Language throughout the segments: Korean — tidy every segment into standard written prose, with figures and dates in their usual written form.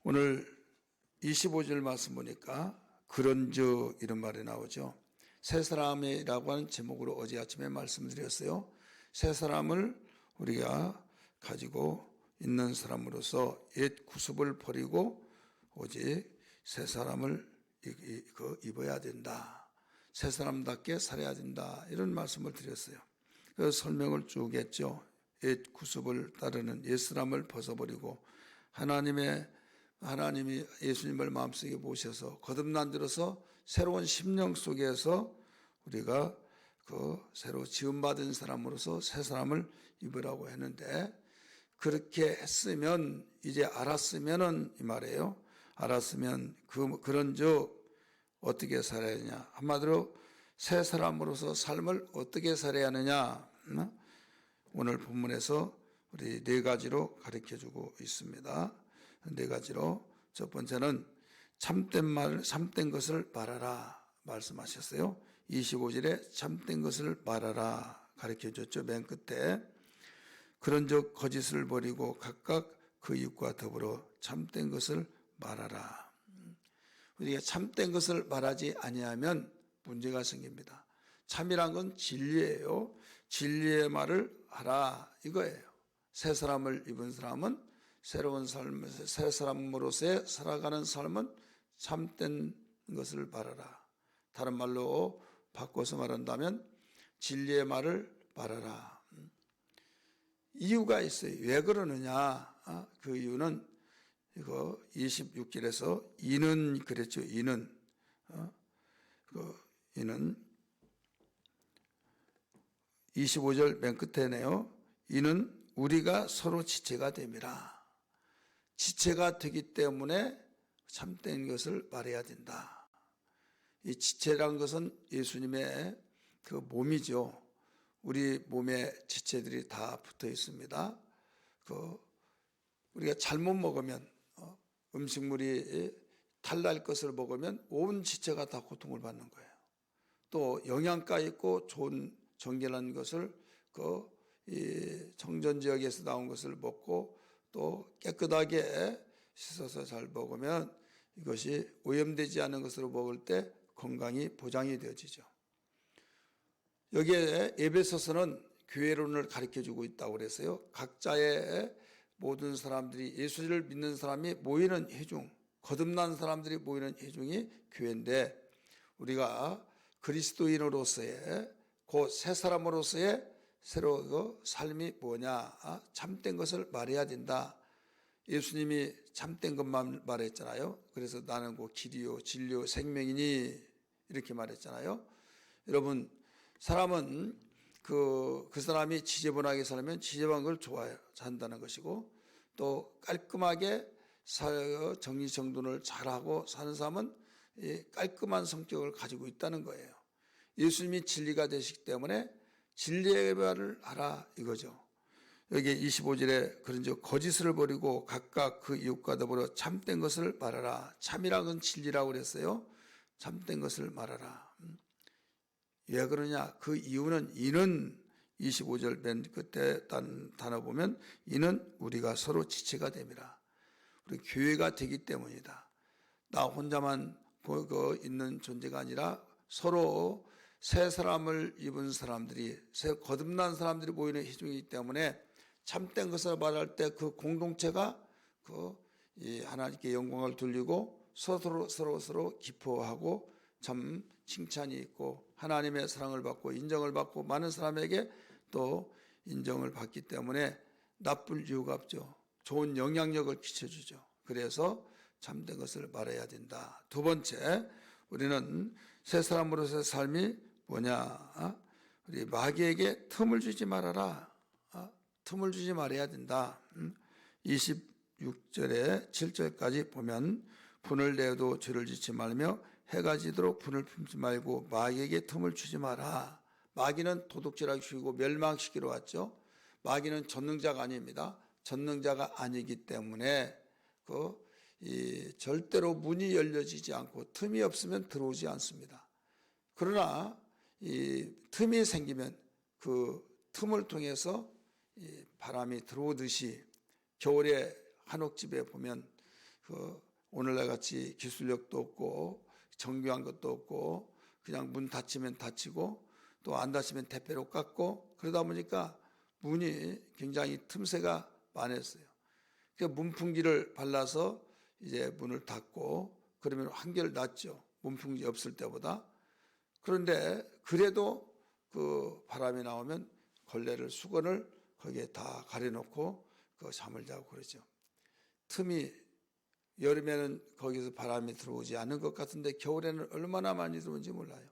오늘 25절 말씀 보니까 그런즉 이런 말이 나오죠. 새 사람이라고 하는 제목으로 어제 아침에 말씀드렸어요. 새 사람을 우리가 가지고 있는 사람으로서 옛 구습을 버리고 오직 새 사람을 입어야 된다. 새 사람답게 살아야 된다. 이런 말씀을 드렸어요. 그래서 설명을 쭉 했죠. 옛 구습을 따르는 옛 사람을 벗어버리고 하나님이 예수님을 마음속에 모셔서 거듭난 들어서 새로운 심령 속에서 우리가 새로 지음받은 사람으로서 새 사람을 입으라고 했는데, 그렇게 했으면, 이제 알았으면은 이 말이에요. 알았으면 그런즉 어떻게 살아야 하느냐. 한마디로 새 사람으로서 삶을 어떻게 살아야 하느냐. 오늘 본문에서 우리 네 가지로 가르쳐주고 있습니다. 네 가지로. 첫 번째는 참된 것을 말하라 말씀하셨어요. 25절에 참된 것을 말하라 가르쳐줬죠. 맨 끝에 그런즉 거짓을 버리고 각각 그 이웃과 더불어 참된 것을 말하라. 우리가 참된 것을 말하지 아니하면 문제가 생깁니다. 참이란 건 진리예요. 진리의 말을 하라 이거예요. 새 사람을 입은 사람은 새로운 삶, 새 사람으로서의 살아가는 삶은 참된 것을 말하라. 다른 말로 바꿔서 말한다면 진리의 말을 말하라. 이유가 있어요. 왜 그러느냐? 그 이유는 이거 26절에서 이는 그랬죠. 이는 25절 맨 끝에네요. 이는 우리가 서로 지체가 됨이라. 지체가 되기 때문에 참된 것을 말해야 된다. 이 지체라는 것은 예수님의 그 몸이죠. 우리 몸에 지체들이 다 붙어 있습니다. 우리가 잘못 먹으면 음식물이 탈날 것을 먹으면 온 지체가 다 고통을 받는 거예요. 또 영양가 있고 좋은 정결한 것을 이 청전 지역에서 나온 것을 먹고 또 깨끗하게 씻어서 잘 먹으면 이것이 오염되지 않은 것으로 먹을 때 건강이 보장이 되어지죠. 여기에 에베소서는 교회론을 가르쳐주고 있다고 그랬어요. 각자의 모든 사람들이 예수를 믿는 사람이 모이는 회중, 거듭난 사람들이 모이는 회중이 교회인데, 우리가 그리스도인으로서의 그 새 사람으로서의 새로 삶이 뭐냐? 참된 것을 말해야 된다. 예수님이 참된 것만 말했잖아요. 그래서 나는 그 길이요 진리요 생명이니 이렇게 말했잖아요. 여러분, 사람은 그 사람이 지저분하게 살면 지저분한 걸 좋아해요. 산다는 것이고, 또 깔끔하게 정리정돈을 잘하고 사는 사람은 깔끔한 성격을 가지고 있다는 거예요. 예수님이 진리가 되시기 때문에 진리의 말을 하라 이거죠. 여기 25절에 그런즉 거짓을 버리고 각각 그 이웃과 더불어 참된 것을 말하라. 참이라는 건 진리라고 그랬어요. 참된 것을 말하라. 왜 그러냐? 그 이유는 이는 25절 맨 끝에 단어 보면 이는 우리가 서로 지체가 됨이라. 우리 교회가 되기 때문이다. 나 혼자만 있는 존재가 아니라 서로 새 사람을 입은 사람들이, 새 거듭난 사람들이 모이는 회중이기 때문에 참된 것을 말할 때 그 공동체가 하나님께 영광을 돌리고 서로 기뻐하고 참 칭찬이 있고 하나님의 사랑을 받고 인정을 받고 많은 사람에게 또 인정을 받기 때문에 나쁠 이유가 없죠. 좋은 영향력을 끼쳐주죠. 그래서 참된 것을 말해야 된다. 두 번째, 우리는 새 사람으로서의 삶이 뭐냐? 우리 마귀에게 틈을 주지 말아라. 틈을 주지 말아야 된다. 26절에 7절까지 보면 분을 내어도 죄를 짓지 말며 해가 지도록 분을 품지 말고 마귀에게 틈을 주지 마라. 마귀는 도둑질하기 쉬고 멸망시키러 왔죠. 마귀는 전능자가 아닙니다. 전능자가 아니기 때문에 절대로 문이 열려지지 않고 틈이 없으면 들어오지 않습니다. 그러나 이 틈이 생기면 그 틈을 통해서 바람이 들어오듯이 겨울에 한옥집에 보면 오늘날 같이 기술력도 없고 정교한 것도 없고 그냥 문 닫히면 닫히고 또 안 닫히면 대패로 깎고 그러다 보니까 문이 굉장히 틈새가 많았어요. 그 문풍지를 발라서 이제 문을 닫고 그러면 한결 낫죠. 문풍지 없을 때보다. 그런데 그래도 그 바람이 나오면 걸레를 수건을 거기에 다 가려놓고 그 잠을 자고 그러죠. 틈이 여름에는 거기서 바람이 들어오지 않는 것 같은데 겨울에는 얼마나 많이 들어오는지 몰라요.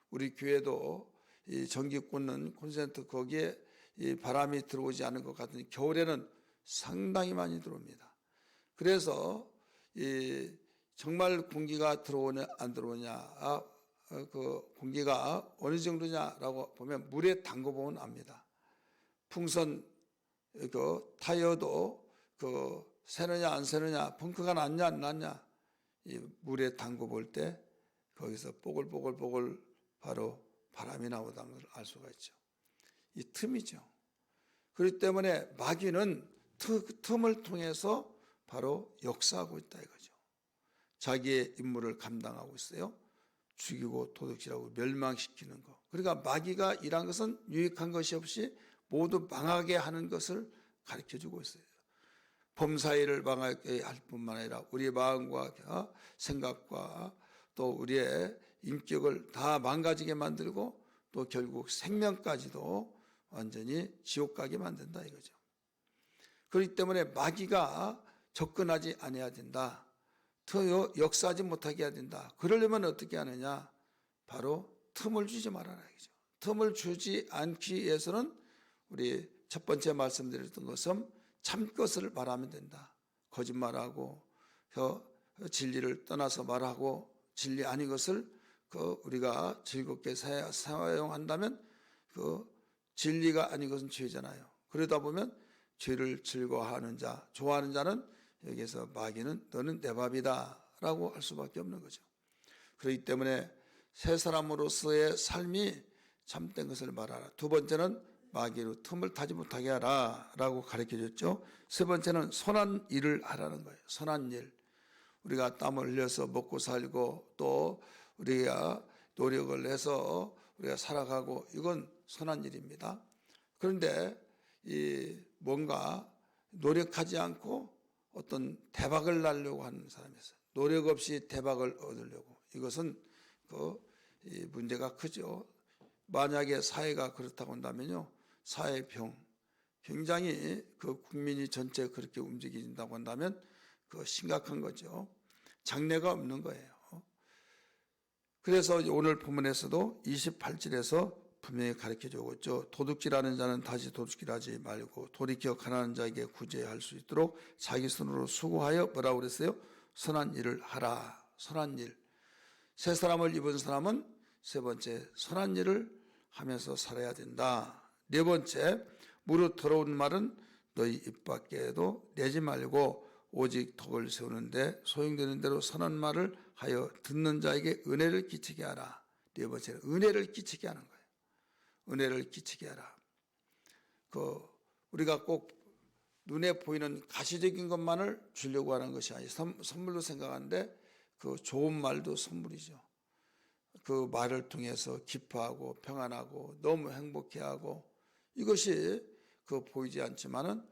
우리 교회도 이 전기 꽂는 콘센트 거기에 이 바람이 들어오지 않는 것 같은데 겨울에는 상당히 많이 들어옵니다. 그래서 이 정말 공기가 들어오냐 안 들어오냐, 그 공기가 어느 정도냐라고 보면 물에 담궈보면 압니다. 풍선 그 타이어도 그 새느냐 안 새느냐, 펑크가 났냐 안 났냐, 이 물에 담궈 볼 때 거기서 뽀글뽀글뽀글 바로 바람이 나오다는 걸 알 수가 있죠. 이 틈이죠. 그렇기 때문에 마귀는 틈을 통해서 바로 역사하고 있다 이거죠. 자기의 임무를 감당하고 있어요. 죽이고 도둑질하고 멸망시키는 것. 그러니까 마귀가 일한 것은 유익한 것이 없이 모두 망하게 하는 것을 가르쳐주고 있어요. 범사일을 망하게 할 뿐만 아니라 우리의 마음과 생각과 또 우리의 인격을 다 망가지게 만들고 또 결국 생명까지도 완전히 지옥 가게 만든다 이거죠. 그렇기 때문에 마귀가 접근하지 않아야 된다. 더 역사하지 못하게 해야 된다. 그러려면 어떻게 하느냐? 바로 틈을 주지 말아라 이거죠. 틈을 주지 않기 위해서는 우리 첫 번째 말씀드렸던 것은 참 것을 말하면 된다. 거짓말하고 진리를 떠나서 말하고 진리 아닌 것을 우리가 즐겁게 사용한다면 그 진리가 아닌 것은 죄잖아요. 그러다 보면 죄를 즐거워하는 자, 좋아하는 자는 여기에서 마귀는 너는 내 밥이다 라고 할 수밖에 없는 거죠. 그렇기 때문에 새 사람으로서의 삶이 참된 것을 말하라. 두 번째는 마귀로 틈을 타지 못하게 하라 라고 가르쳐줬죠. 세 번째는 선한 일을 하라는 거예요. 선한 일. 우리가 땀을 흘려서 먹고 살고 또 우리가 노력을 해서 우리가 살아가고 이건 선한 일입니다. 그런데 이 뭔가 노력하지 않고 어떤 대박을 날려고 하는 사람이 있어요. 노력 없이 대박을 얻으려고. 이것은 이 문제가 크죠. 만약에 사회가 그렇다고 한다면요. 사회병, 굉장히 그 국민이 전체 그렇게 움직인다고 한다면 그 심각한 거죠. 장래가 없는 거예요. 그래서 오늘 본문에서도 28절에서 분명히 가르쳐주고 있죠. 도둑질하는 자는 다시 도둑질하지 말고 돌이켜 가난한 자에게 구제할 수 있도록 자기 손으로 수고하여 뭐라고 그랬어요? 선한 일을 하라. 선한 일. 새 사람을 입은 사람은 세 번째 선한 일을 하면서 살아야 된다. 네 번째, 무릇 더러운 말은 너희 입 밖에도 내지 말고 오직 덕을 세우는데 소용되는 대로 선한 말을 하여 듣는 자에게 은혜를 끼치게 하라. 네 번째는 은혜를 끼치게 하는 거예요. 은혜를 끼치게 하라. 우리가 꼭 눈에 보이는 가시적인 것만을 주려고 하는 것이 아니라 선물로 생각하는데 그 좋은 말도 선물이죠. 그 말을 통해서 기뻐하고 평안하고 너무 행복해하고 이것이 보이지 않지만은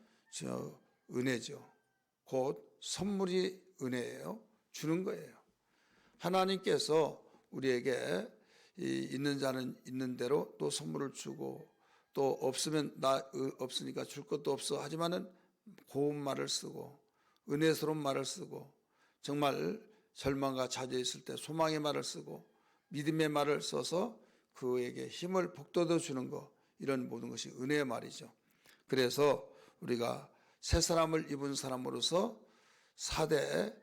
은혜죠. 곧 선물이 은혜예요. 주는 거예요. 하나님께서 우리에게 있는 자는 있는 대로 또 선물을 주고 또 없으면 나 없으니까 줄 것도 없어 하지만은 고운 말을 쓰고 은혜스러운 말을 쓰고 정말 절망과 좌절에 있을 때 소망의 말을 쓰고 믿음의 말을 써서 그에게 힘을 북돋워 주는 것, 이런 모든 것이 은혜의 말이죠. 그래서 우리가 새 사람을 입은 사람으로서 4대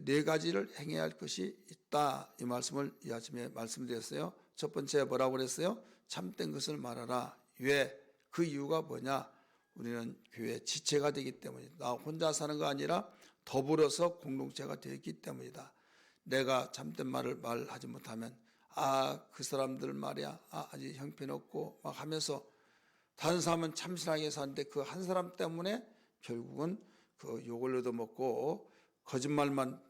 네 가지를 행해야 할 것이 있다. 이 말씀을 이 아침에 말씀드렸어요. 첫 번째 뭐라고 그랬어요? 참된 것을 말하라. 왜? 그 이유가 뭐냐? 우리는 교회 지체가 되기 때문이다. 나 혼자 사는 거 아니라 더불어서 공동체가 되었기 때문이다. 내가 참된 말을 말하지 못하면 그 사람들 말이야 아주 형편없고 막 하면서 다른 사람은 참신하게 사는데 그 한 사람 때문에 결국은 그 욕을 얻어먹고 거짓말만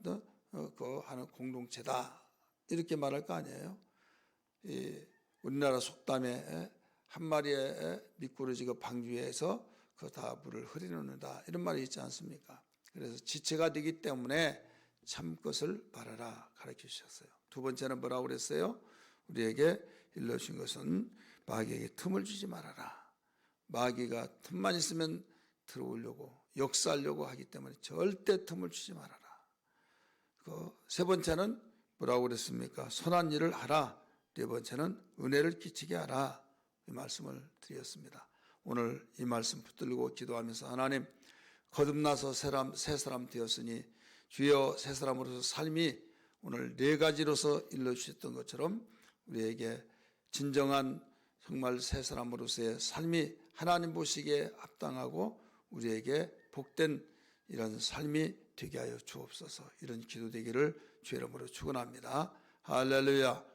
하는 공동체다 이렇게 말할 거 아니에요. 우리나라 속담에 한 마리의 미꾸라지가 방주에서 그 다 물을 흐리는다 이런 말이 있지 않습니까? 그래서 지체가 되기 때문에 참 것을 바라라 가르쳐 주셨어요. 두 번째는 뭐라고 그랬어요? 우리에게 일러주신 것은 마귀에게 틈을 주지 말아라. 마귀가 틈만 있으면 들어오려고 역사하려고 하기 때문에 절대 틈을 주지 말아라. 세 번째는 뭐라고 그랬습니까? 선한 일을 하라. 네 번째는 은혜를 끼치게 하라. 이 말씀을 드렸습니다. 오늘 이 말씀 붙들고 기도하면서 하나님 거듭나서 새 사람 되었으니 주여 새 사람으로서 삶이 오늘 네 가지로서 일러주셨던 것처럼 우리에게 진정한 정말 새 사람으로서의 삶이 하나님 보시기에 합당하고 우리에게 복된 이런 삶이 되게 하여 주옵소서. 이런 기도 되기를 주의 이름으로 축원합니다. 할렐루야.